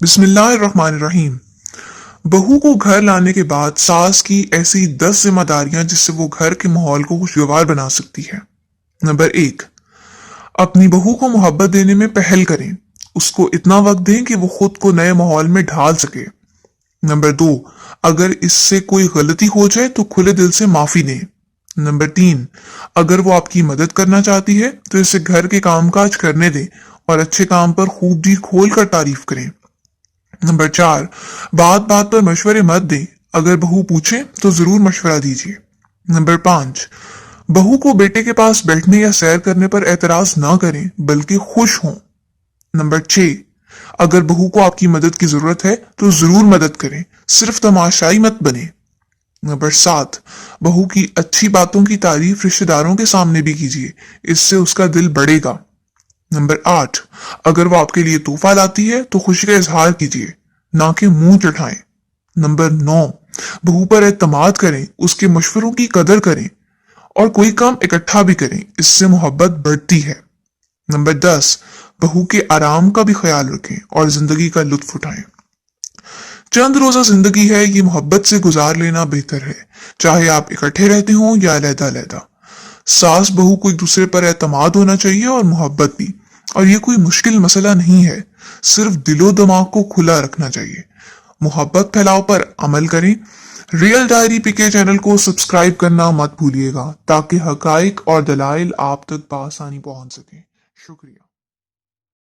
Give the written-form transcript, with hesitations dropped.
बिस्मिल्लाहिर्रहमानिर्रहीम। बहू को घर लाने के बाद सास की ऐसी 10 जिम्मेदारियां जिससे वो घर के माहौल को खुशगवार बना सकती है। नंबर 1, अपनी बहू को मोहब्बत देने में पहल करें। उसको इतना वक्त दें कि वो खुद को नए माहौल में ढाल सके। नंबर 2, अगर इससे कोई गलती हो जाए तो खुले दिल से माफी दें। नंबर 3, अगर वो आपकी मदद करना चाहती है तो इसे घर के कामकाज करने दें और अच्छे काम पर खूब जी खोल कर तारीफ करें। नंबर 4, बात बात पर मशवरे मत दें। अगर बहू पूछे तो जरूर मशवरा दीजिए। नंबर 5, बहू को बेटे के पास बैठने या सैर करने पर एतराज ना करें बल्कि खुश हों। नंबर 6, अगर बहू को आपकी मदद की जरूरत है तो जरूर मदद करें, सिर्फ तमाशाई मत बने। नंबर 7, बहू की अच्छी बातों की तारीफ रिश्तेदारों के सामने भी कीजिए, इससे उसका दिल बढ़ेगा। नंबर 8, अगर वो आपके लिए तोहफा लाती है तो खुशी का इजहार कीजिए, ना कि मुंह चढ़ाएं। नंबर 9, बहू पर एतमाद करें, उसके मशवरों की कदर करें और कोई काम इकट्ठा भी करें, इससे मोहब्बत बढ़ती है। नंबर 10, बहू के आराम का भी ख्याल रखें और जिंदगी का लुत्फ उठाएं। चंद रोजा जिंदगी है, ये मोहब्बत से गुजार लेना बेहतर है, चाहे आप इकट्ठे रहते हो या अलहदा-अलहदा। सास बहू को एक दूसरे पर एतमाद होना चाहिए और मोहब्बत भी। और ये कोई मुश्किल मसला नहीं है, सिर्फ दिलो दिमाग को खुला रखना चाहिए। मोहब्बत फैलाव पर अमल करें। रियल डायरी पीके चैनल को सब्सक्राइब करना मत भूलिएगा ताकि हकाइक और दलाइल आप तक बआसानी पहुंच सके। शुक्रिया।